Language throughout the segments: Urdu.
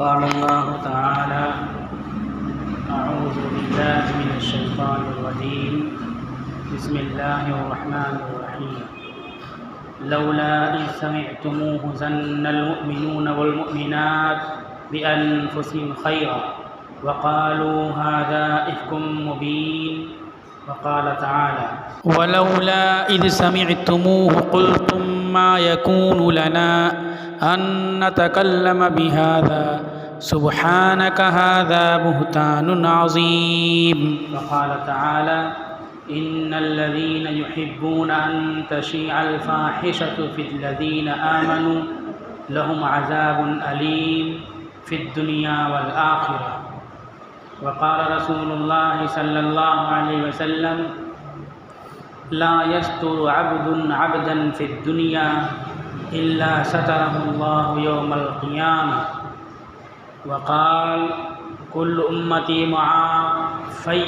قال الله تعالى: أعوذ بالله من الشيطان الرجيم بسم الله الرحمن الرحيم لولا إذ سمعتموه ظن المؤمنون والمؤمنات بأنفسهم خيرا وقالوا هذا إفك مبين وقال تعالى: ولولا إذ سمعتموه قلتم ما يكون لنا أن نتكلم بهذا سبحانك هذا بهتان عظيم وقال تعالى: إن الذين يحبون أن تشيع الفاحشة في الذين آمنوا لهم عذاب أليم في الدنيا والآخرة وقال رسول الله صلى الله عليه وسلم: لا يستر عبد عبدا في الدنيا إلا ستره الله يوم القيامة وقال: كل أمتي معافي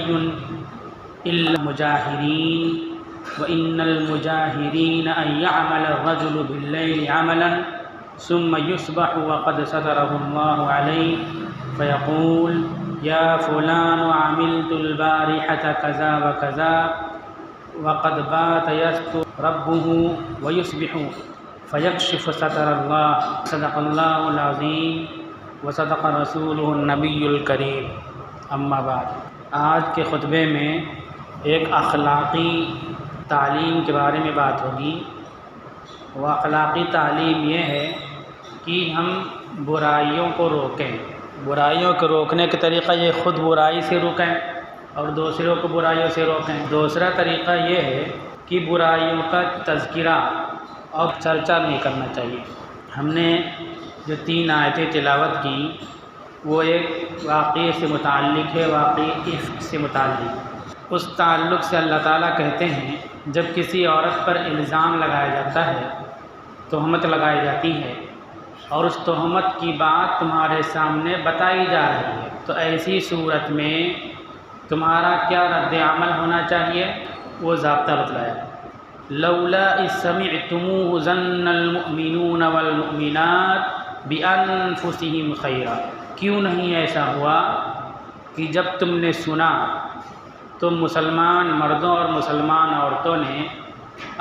إلا المجاهرين وإن المجاهرين أن يعمل الرجل بالليل عملا ثم يصبح وقد ستره الله عليه فيقول: يا فلان عملت البارحة كذا وكذا وقد بات يستر ربه ويصبح فيكشف ستر الله صدق الله العظيم وصدق رسوله النبی الکریم اما بعد۔ آج کے خطبے میں ایک اخلاقی تعلیم کے بارے میں بات ہوگی۔ وہ اخلاقی تعلیم یہ ہے کہ ہم برائیوں کو روکیں۔ برائیوں کو روکنے کا طریقہ یہ خود برائی سے روکیں اور دوسروں کو برائیوں سے روکیں۔ دوسرا طریقہ یہ ہے کہ برائیوں کا تذکرہ اور چرچا نہیں کرنا چاہیے۔ ہم نے جو 3 آیتیں تلاوت کی وہ ایک واقعے سے متعلق ہے، واقعی افک سے متعلق۔ اس تعلق سے اللہ تعالیٰ کہتے ہیں جب کسی عورت پر الزام لگایا جاتا ہے، تہمت لگائی جاتی ہے اور اس تہمت کی بات تمہارے سامنے بتائی جا رہی ہے، تو ایسی صورت میں تمہارا کیا رد عمل ہونا چاہیے وہ ضابطہ بتلایا۔ لولا اذ سمعتموه ظن المؤمنون والمؤمنات بانفسهم خیرا، کیوں نہیں ایسا ہوا کہ جب تم نے سنا تو مسلمان مردوں اور مسلمان عورتوں نے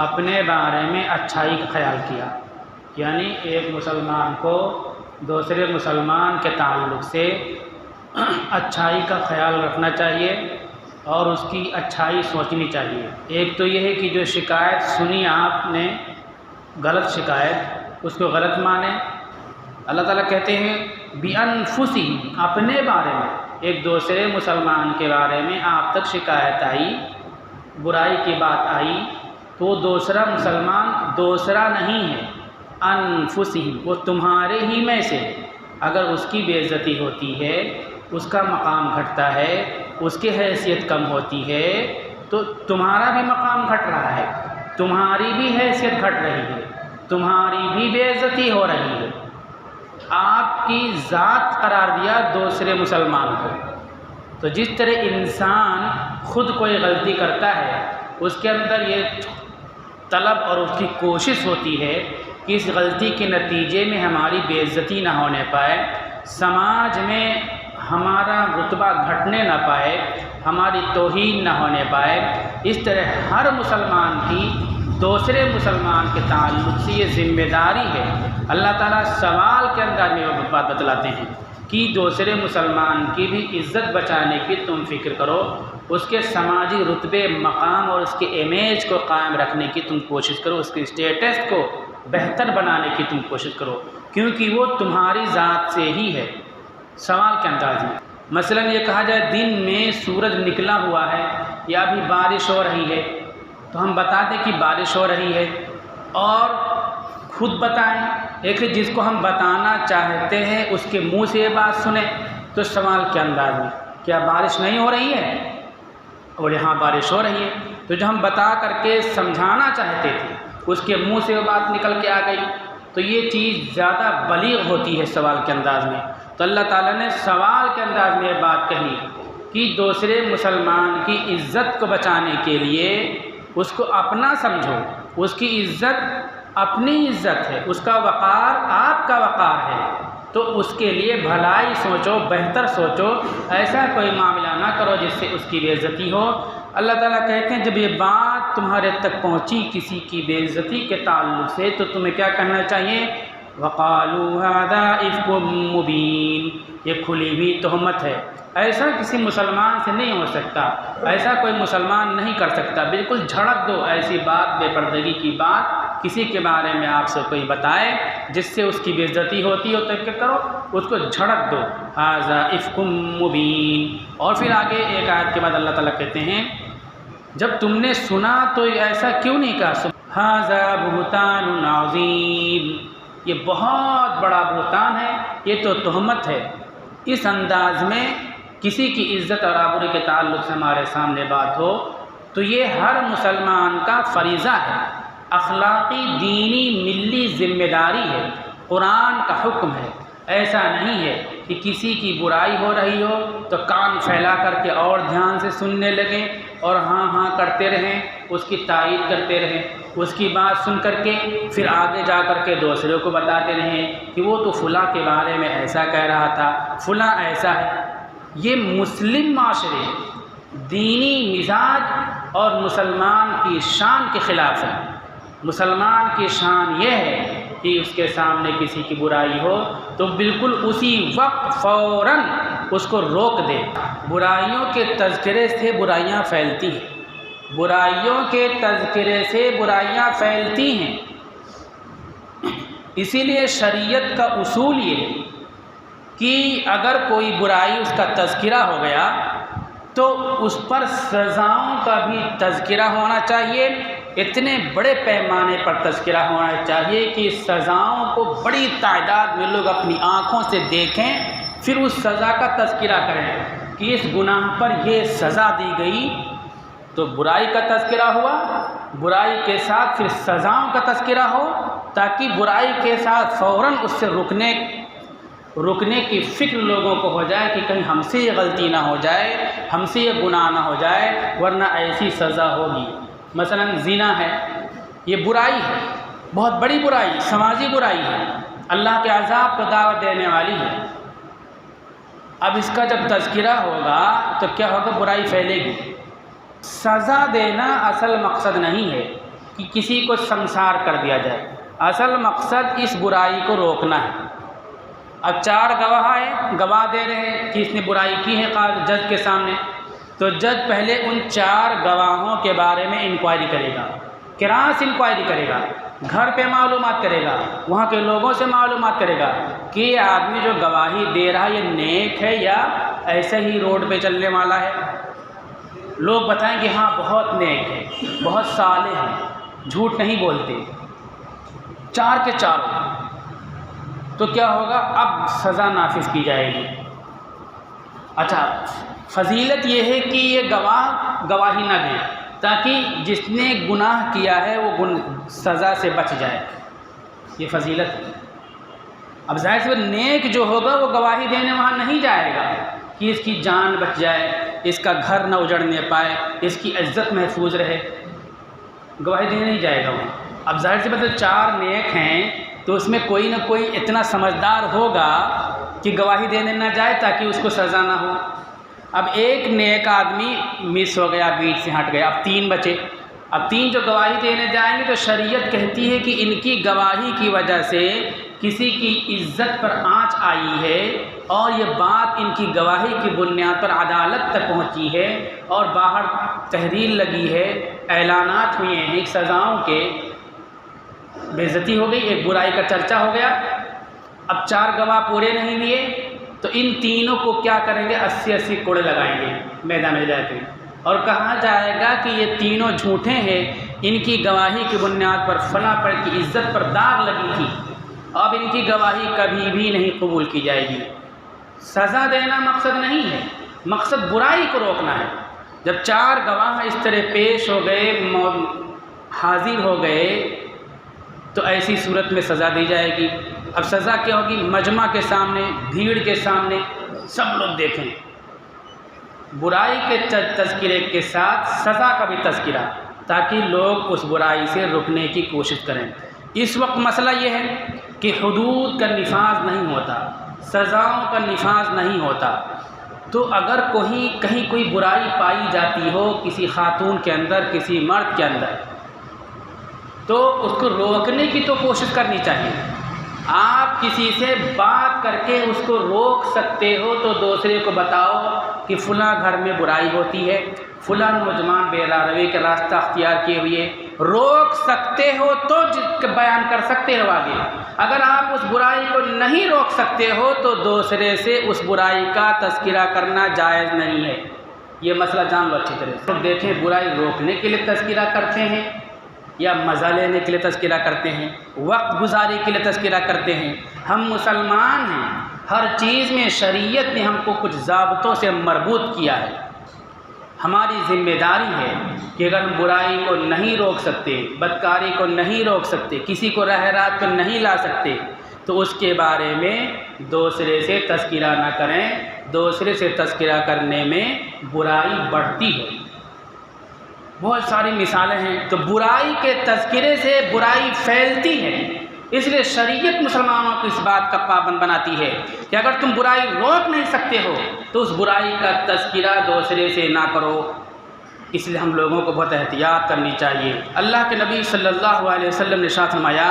اپنے بارے میں اچھائی کا خیال کیا، یعنی ایک مسلمان کو دوسرے مسلمان کے تعلق سے اچھائی کا خیال رکھنا چاہیے اور اس کی اچھائی سوچنی چاہیے۔ ایک تو یہ ہے کہ جو شکایت سنی آپ نے غلط شکایت، اس کو غلط مانیں۔ اللہ تعالیٰ کہتے ہیں بِأَنفُسِهِمْ، اپنے بارے میں ایک دوسرے مسلمان کے بارے میں آپ تک شکایت آئی، برائی کی بات آئی، تو دوسرا مسلمان دوسرا نہیں ہے، انفسہم، وہ تمہارے ہی میں سے۔ اگر اس کی بے عزتی ہوتی ہے، اس کا مقام گھٹتا ہے، اس کی حیثیت کم ہوتی ہے، تو تمہارا بھی مقام گھٹ رہا ہے، تمہاری بھی حیثیت گھٹ رہی ہے، تمہاری بھی بے عزتی ہو رہی ہے۔ آپ کی ذات قرار دیا دوسرے مسلمان کو۔ تو جس طرح انسان خود کوئی غلطی کرتا ہے، اس کے اندر یہ طلب اور اس کی کوشش ہوتی ہے کہ اس غلطی کے نتیجے میں ہماری بے عزتی نہ ہونے پائے، سماج میں ہمارا رتبہ گھٹنے نہ پائے، ہماری توہین نہ ہونے پائے۔ اس طرح ہر مسلمان کی دوسرے مسلمان کے تعلق سے یہ ذمہ داری ہے۔ اللہ تعالیٰ سوال کے اندر میں وہ بات بتلاتے ہیں کہ دوسرے مسلمان کی بھی عزت بچانے کی تم فکر کرو، اس کے سماجی رتبے، مقام اور اس کے امیج کو قائم رکھنے کی تم کوشش کرو، اس کے اسٹیٹس کو بہتر بنانے کی تم کوشش کرو، کیونکہ وہ تمہاری ذات سے ہی ہے۔ سوال کے انداز میں مثلا یہ کہا جائے دن میں سورج نکلا ہوا ہے یا ابھی بارش ہو رہی ہے، تو ہم بتا دیں کہ بارش ہو رہی ہے اور خود بتائیں۔ ایک جس کو ہم بتانا چاہتے ہیں اس کے منہ سے یہ بات سنیں، تو سوال کے انداز میں کیا بارش نہیں ہو رہی ہے؟ اور یہاں بارش ہو رہی ہے، تو جو ہم بتا کر کے سمجھانا چاہتے تھے اس کے منہ سے وہ بات نکل کے آ گئی، تو یہ چیز زیادہ بلیغ ہوتی ہے سوال کے انداز میں۔ تو اللہ تعالیٰ نے سوال کے انداز میں یہ بات کہی کہ دوسرے مسلمان کی عزت کو بچانے کے لیے اس کو اپنا سمجھو، اس کی عزت اپنی عزت ہے، اس کا وقار آپ کا وقار ہے، تو اس کے لیے بھلائی سوچو، بہتر سوچو، ایسا کوئی معاملہ نہ کرو جس سے اس کی بے عزتی ہو۔ اللہ تعالیٰ کہتے ہیں جب یہ بات تمہارے تک پہنچی کسی کی بے عزتی کے تعلق سے تو تمہیں کیا کرنا چاہیے؟ وَقَالُوا هَذَا إِفْكٌ مُبِينٌ، یہ کھلی ہوئی تہمت ہے، ایسا کسی مسلمان سے نہیں ہو سکتا، ایسا کوئی مسلمان نہیں کر سکتا۔ بالکل جھڑک دو ایسی بات، بے پردگی کی بات کسی کے بارے میں آپ سے کوئی بتائے جس سے اس کی بے عزتی ہوتی ہو تو کیا کرو؟ اس کو جھڑک دو، ھذا افک مبین۔ اور پھر آگے ایک آیت کے بعد اللہ تعالیٰ کہتے ہیں جب تم نے سنا تو ایسا کیوں نہیں کہا؟ ھذا بہتان عظیم، یہ بہت بڑا بہتان ہے، یہ تو تہمت ہے۔ اس انداز میں کسی کی عزت اور آبرو کے تعلق سے ہمارے سامنے بات ہو تو یہ ہر مسلمان کا فریضہ ہے، اخلاقی، دینی، ملی ذمہ داری ہے، قرآن کا حکم ہے۔ ایسا نہیں ہے کہ کسی کی برائی ہو رہی ہو تو کان پھیلا کر کے اور دھیان سے سننے لگیں اور ہاں ہاں کرتے رہیں، اس کی تائید کرتے رہیں، اس کی بات سن کر کے پھر آگے جا کر کے دوسروں کو بتاتے رہیں کہ وہ تو فلاں کے بارے میں ایسا کہہ رہا تھا، فلاں ایسا ہے۔ یہ مسلم معاشرے، دینی مزاج اور مسلمان کی شان کے خلاف ہے۔ مسلمان کی شان یہ ہے کہ اس کے سامنے کسی کی برائی ہو تو بالکل اسی وقت فوراً اس کو روک دے۔ برائیوں کے تذکرے سے برائیاں پھیلتی ہیں، برائیوں کے تذکرے سے برائیاں پھیلتی ہیں۔ اسی لیے شریعت کا اصول یہ ہے کہ اگر کوئی برائی اس کا تذکرہ ہو گیا تو اس پر سزاؤں کا بھی تذکرہ ہونا چاہیے، اتنے بڑے پیمانے پر تذکرہ ہونا چاہیے کہ سزاؤں کو بڑی تعداد میں لوگ اپنی آنکھوں سے دیکھیں، پھر اس سزا کا تذکرہ کریں کہ اس گناہ پر یہ سزا دی گئی۔ تو برائی کا تذکرہ ہوا، برائی کے ساتھ پھر سزاؤں کا تذکرہ ہو تاکہ برائی کے ساتھ فوراً اس سے رکنے کی فکر لوگوں کو ہو جائے کہ کہیں ہم سے یہ غلطی نہ ہو جائے، ہم سے یہ گناہ نہ ہو جائے ورنہ ایسی سزا ہوگی۔ مثلا زنا ہے، یہ برائی ہے، بہت بڑی برائی، سماجی برائی ہے، اللہ کے عذاب کو دعوت دینے والی ہے۔ اب اس کا جب تذکرہ ہوگا تو کیا ہوگا؟ برائی پھیلے گی۔ سزا دینا اصل مقصد نہیں ہے کہ کسی کو سنسار کر دیا جائے، اصل مقصد اس برائی کو روکنا ہے۔ اب 4 گواہ آئے، گواہ دے رہے ہیں کہ اس نے برائی کی ہے جج کے سامنے، تو جج پہلے ان 4 گواہوں کے بارے میں انکوائری کرے گا، کراس انکوائری کرے گا، گھر پہ معلومات کرے گا، وہاں کے لوگوں سے معلومات کرے گا کہ یہ آدمی جو گواہی دے رہا ہے یہ نیک ہے یا ایسے ہی روڈ پہ چلنے والا ہے۔ لوگ بتائیں کہ ہاں بہت نیک ہے، بہت صالح ہے، جھوٹ نہیں بولتے، 4 کے 4۔ تو کیا ہوگا؟ اب سزا نافذ کی جائے گی۔ اچھا، فضیلت یہ ہے کہ یہ گواہ گواہی نہ دیں تاکہ جس نے گناہ کیا ہے وہ سزا سے بچ جائے، یہ فضیلت ہے۔ اب ظاہر سے نیک جو ہوگا وہ گواہی دینے وہاں نہیں جائے گا کہ اس کی جان بچ جائے، اس کا گھر نہ اجڑنے پائے، اس کی عزت محفوظ رہے، گواہی دینے نہیں جائے گا وہ۔ اب ظاہر سے 4 نیک ہیں تو اس میں کوئی نہ کوئی اتنا سمجھدار ہوگا کہ گواہی دینے نہ جائے تاکہ اس کو سزا نہ ہو۔ اب ایک نیک آدمی مس ہو گیا، بیچ سے ہٹ گیا، اب 3 بچے۔ اب 3 جو گواہی دینے جائیں گے تو شریعت کہتی ہے کہ ان کی گواہی کی وجہ سے کسی کی عزت پر آنچ آئی ہے اور یہ بات ان کی گواہی کی بنیاد پر عدالت تک پہنچی ہے اور باہر تحریر لگی ہے، اعلانات ہوئے ہیں سزاؤں کے، بے عزتی ہو گئی، ایک برائی کا چرچا ہو گیا۔ اب 4 گواہ پورے نہیں ہوئے تو ان تینوں کو کیا کریں گے؟ 80 کوڑے لگائیں گے میدان میں جا کے اور کہا جائے گا کہ یہ تینوں جھوٹے ہیں، ان کی گواہی کی بنیاد پر فلاں پر کی عزت پر داغ لگی تھی، اب ان کی گواہی کبھی بھی نہیں قبول کی جائے گی۔ سزا دینا مقصد نہیں ہے، مقصد برائی کو روکنا ہے۔ جب 4 گواہ اس طرح پیش ہو گئے، حاضر ہو گئے تو ایسی صورت میں سزا دی جائے گی۔ اب سزا کیا ہوگی؟ مجمع کے سامنے، بھیڑ کے سامنے، سب لوگ دیکھیں، برائی کے تذکرے کے ساتھ سزا کا بھی تذکرہ تاکہ لوگ اس برائی سے رکنے کی کوشش کریں۔ اس وقت مسئلہ یہ ہے کہ حدود کا نفاذ نہیں ہوتا، سزاؤں کا نفاذ نہیں ہوتا۔ تو اگر کہیں کوئی برائی پائی جاتی ہو کسی خاتون کے اندر، کسی مرد کے اندر، تو اس کو روکنے کی تو کوشش کرنی چاہیے۔ آپ کسی سے بات کر کے اس کو روک سکتے ہو تو دوسرے کو بتاؤ کہ فلاں گھر میں برائی ہوتی ہے، فلاں نوجوان بے روی کا راستہ اختیار کیے ہوئے، روک سکتے ہو تو بیان کر سکتے ہو آگے۔ اگر آپ اس برائی کو نہیں روک سکتے ہو تو دوسرے سے اس برائی کا تذکرہ کرنا جائز نہیں ہے۔ یہ مسئلہ جان لو اچھی طرح سے۔ دیکھیں برائی روکنے کے لیے تذکرہ کرتے ہیں یا مزہ لینے کے لیے تذکرہ کرتے ہیں، وقت گزاری کے لیے تذکرہ کرتے ہیں۔ ہم مسلمان ہیں، ہر چیز میں شریعت نے ہم کو کچھ ضابطوں سے مربوط کیا ہے۔ ہماری ذمہ داری ہے کہ اگر ہم برائی کو نہیں روک سکتے، بدکاری کو نہیں روک سکتے، کسی کو راہ راست پر نہیں لا سکتے، تو اس کے بارے میں دوسرے سے تذکرہ نہ کریں۔ دوسرے سے تذکرہ کرنے میں برائی بڑھتی ہے۔ بہت ساری مثالیں ہیں۔ تو برائی کے تذکرے سے برائی پھیلتی ہے، اس لیے شریعت مسلمانوں کو اس بات کا پابند بناتی ہے کہ اگر تم برائی روک نہیں سکتے ہو تو اس برائی کا تذکرہ دوسرے سے نہ کرو۔ اس لیے ہم لوگوں کو بہت احتیاط کرنی چاہیے۔ اللہ کے نبی صلی اللہ علیہ وسلم نے ارشاد فرمایا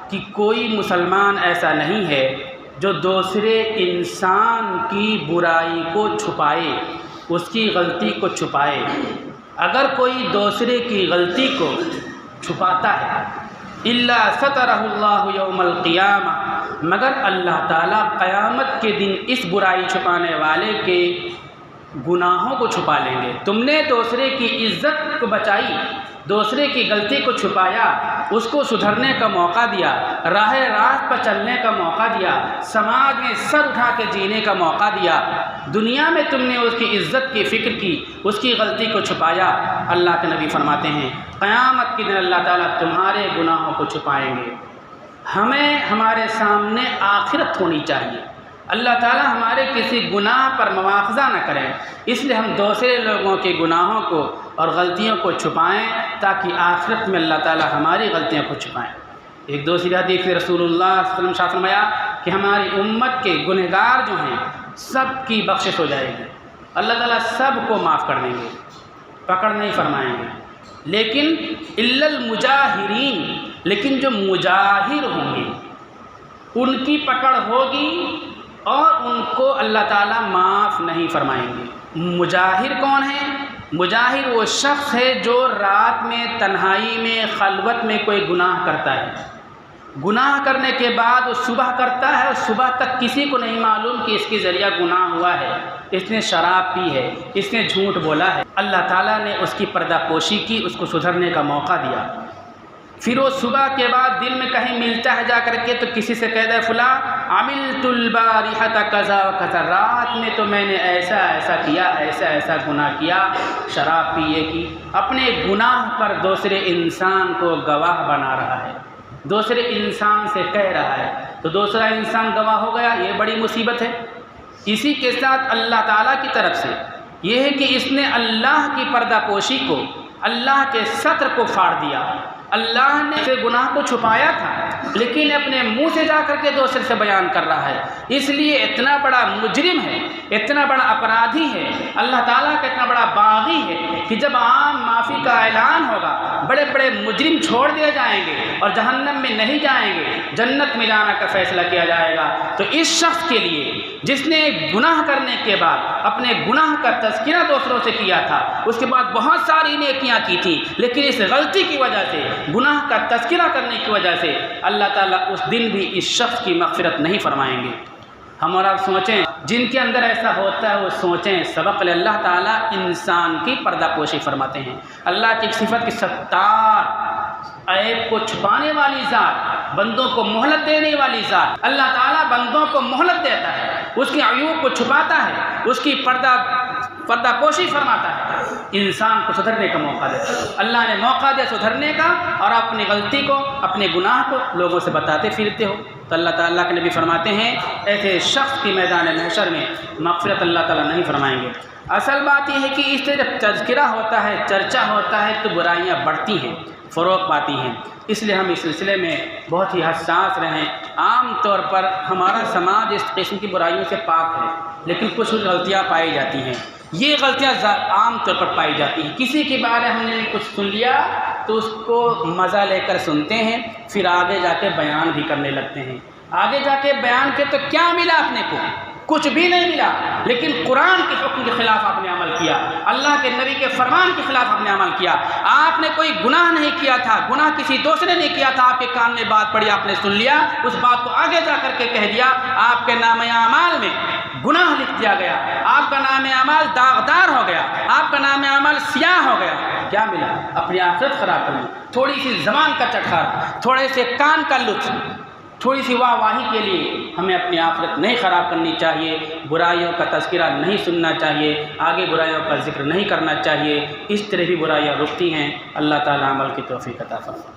کہ کوئی مسلمان ایسا نہیں ہے جو دوسرے انسان کی برائی کو چھپائے، اس کی غلطی کو چھپائے۔ اگر کوئی دوسرے کی غلطی کو چھپاتا ہے الا سترہ اللہ یوم القیامہ، مگر اللہ تعالیٰ قیامت کے دن اس برائی چھپانے والے کے گناہوں کو چھپا لیں گے۔ تم نے دوسرے کی عزت کو بچائی، دوسرے کی غلطی کو چھپایا، اس کو سدھرنے کا موقع دیا، راہ راست پر چلنے کا موقع دیا، سماج میں سر اٹھا کے جینے کا موقع دیا، دنیا میں تم نے اس کی عزت کی فکر کی، اس کی غلطی کو چھپایا۔ اللہ کے نبی فرماتے ہیں قیامت کے دن اللہ تعالیٰ تمہارے گناہوں کو چھپائیں گے۔ ہمیں ہمارے سامنے آخرت ہونی چاہیے، اللہ تعالیٰ ہمارے کسی گناہ پر مواخذہ نہ کریں، اس لیے ہم دوسرے لوگوں کے گناہوں کو اور غلطیوں کو چھپائیں تاکہ آخرت میں اللہ تعالیٰ ہماری غلطیوں کو چھپائیں۔ ایک دوسری حدیث میں رسول اللہ صلی اللہ علیہ وسلم نے فرمایا کہ ہماری امت کے گنہگار جو ہیں سب کی بخشش ہو جائے گی، اللہ تعالیٰ سب کو معاف کر دیں گے، پکڑ نہیں فرمائیں گے، لیکن الا المجاہرین، لیکن جو مجاہر ہوں گے ان کی پکڑ ہوگی اور ان کو اللہ تعالیٰ معاف نہیں فرمائیں گے۔ مجاہر کون ہے؟ مجاہر وہ شخص ہے جو رات میں تنہائی میں خلوت میں کوئی گناہ کرتا ہے، گناہ کرنے کے بعد وہ صبح کرتا ہے اور صبح تک کسی کو نہیں معلوم کہ اس کے ذریعہ گناہ ہوا ہے، اس نے شراب پی ہے، اس نے جھوٹ بولا ہے۔ اللہ تعالیٰ نے اس کی پردہ پوشی کی، اس کو سدھرنے کا موقع دیا۔ پھر وہ صبح کے بعد دن میں کہیں ملتا ہے جا کر کے تو کسی سے کہتا ہے فلاں عملت البارحۃ کذا و کذا، رات میں تو میں نے ایسا ایسا کیا، ایسا ایسا گناہ کیا، شراب پیے کی۔ اپنے گناہ پر دوسرے انسان کو گواہ بنا رہا ہے، دوسرے انسان سے کہہ رہا ہے، تو دوسرا انسان گواہ ہو گیا، یہ بڑی مصیبت ہے۔ اسی کے ساتھ اللہ تعالیٰ کی طرف سے یہ ہے کہ اس نے اللہ کی پردہ پوشی کو، اللہ کے ستر کو پھاڑ دیا۔ اللہ نے اسے گناہ کو چھپایا تھا لیکن اپنے منہ سے جا کر کے دوسرے سے بیان کر رہا ہے، اس لیے اتنا بڑا مجرم ہے، اتنا بڑا اپرادھی ہے، اللہ تعالیٰ کا اتنا بڑا باغی ہے کہ جب عام معافی کا اعلان ہوگا بڑے بڑے مجرم چھوڑ دیے جائیں گے اور جہنم میں نہیں جائیں گے، جنت میں جانا کا فیصلہ کیا جائے گا۔ تو اس شخص کے لیے جس نے گناہ کرنے کے بعد اپنے گناہ کا تذکرہ دوسروں سے کیا تھا، اس کے بعد بہت ساری نیکیاں کی تھیں، لیکن اس غلطی کی وجہ سے، گناہ کا تذکرہ کرنے کی وجہ سے اللہ تعالیٰ اس دن بھی اس شخص کی مغفرت نہیں فرمائیں گے۔ ہم اور آپ سوچیں، جن کے اندر ایسا ہوتا ہے وہ سوچیں، سبق لے۔ اللہ تعالیٰ انسان کی پردہ پوشی فرماتے ہیں۔ اللہ کی صفت کی ستار، عیب کو چھپانے والی ذات، بندوں کو مہلت دینے والی ذات۔ اللہ تعالیٰ بندوں کو مہلت دیتا ہے، اس کے عیوب کو چھپاتا ہے، اس کی پردہ پوشی فرماتا ہے، انسان کو سدھرنے کا موقع دیتا ہے۔ اللہ نے موقع دیا سدھرنے کا، اور اپنی غلطی کو، اپنے گناہ کو لوگوں سے بتاتے پھرتے ہو، تو اللہ تعالیٰ کے نبی فرماتے ہیں ایسے شخص کی میدان محشر میں مغفرت اللہ تعالیٰ نہیں فرمائیں گے۔ اصل بات یہ ہے کہ اس سے جب تذکرہ ہوتا ہے، چرچا ہوتا ہے، تو برائیاں بڑھتی ہیں، فروغ پاتی ہیں۔ اس لیے ہم اس سلسلے میں بہت ہی حساس رہیں۔ عام طور پر ہمارا سماج اس قسم کی برائیوں سے پاک ہے، لیکن کچھ غلطیاں پائی جاتی ہیں۔ یہ غلطیاں عام طور پر پائی جاتی ہیں۔ کسی کے بارے ہم نے کچھ سن لیا تو اس کو مزہ لے کر سنتے ہیں، پھر آگے جا کے بیان بھی کرنے لگتے ہیں۔ آگے جا کے بیان کے تو کیا ملا اپنے کو؟ کچھ بھی نہیں ملا، لیکن قرآن کے حکم کے خلاف آپ نے عمل کیا، اللہ کے نبی کے فرمان کے خلاف آپ نے عمل کیا۔ آپ نے کوئی گناہ نہیں کیا تھا، گناہ کسی دوسرے نے کیا تھا، آپ کے کان میں بات پڑی، آپ نے سن لیا، اس بات کو آگے جا کر کے کہہ دیا، آپ کے نام اعمال میں گناہ لکھ دیا گیا، آپ کا نام اعمال داغدار ہو گیا، آپ کا نام اعمال سیاہ ہو گیا۔ کیا ملا؟ اپنی آخرت خراب کرنی، تھوڑی سی زبان کا چٹخارا، تھوڑے سے کان کا لطف، تھوڑی سی واہ واہی کے لیے ہمیں اپنی آخرت نہیں خراب کرنی چاہیے، برائیوں کا تذکرہ نہیں سننا چاہیے، آگے برائیوں کا ذکر نہیں کرنا چاہیے۔ اس طرح بھی برائیاں رکتی ہیں۔ اللہ تعالیٰ عمل کی توفیق عطا فرمائے۔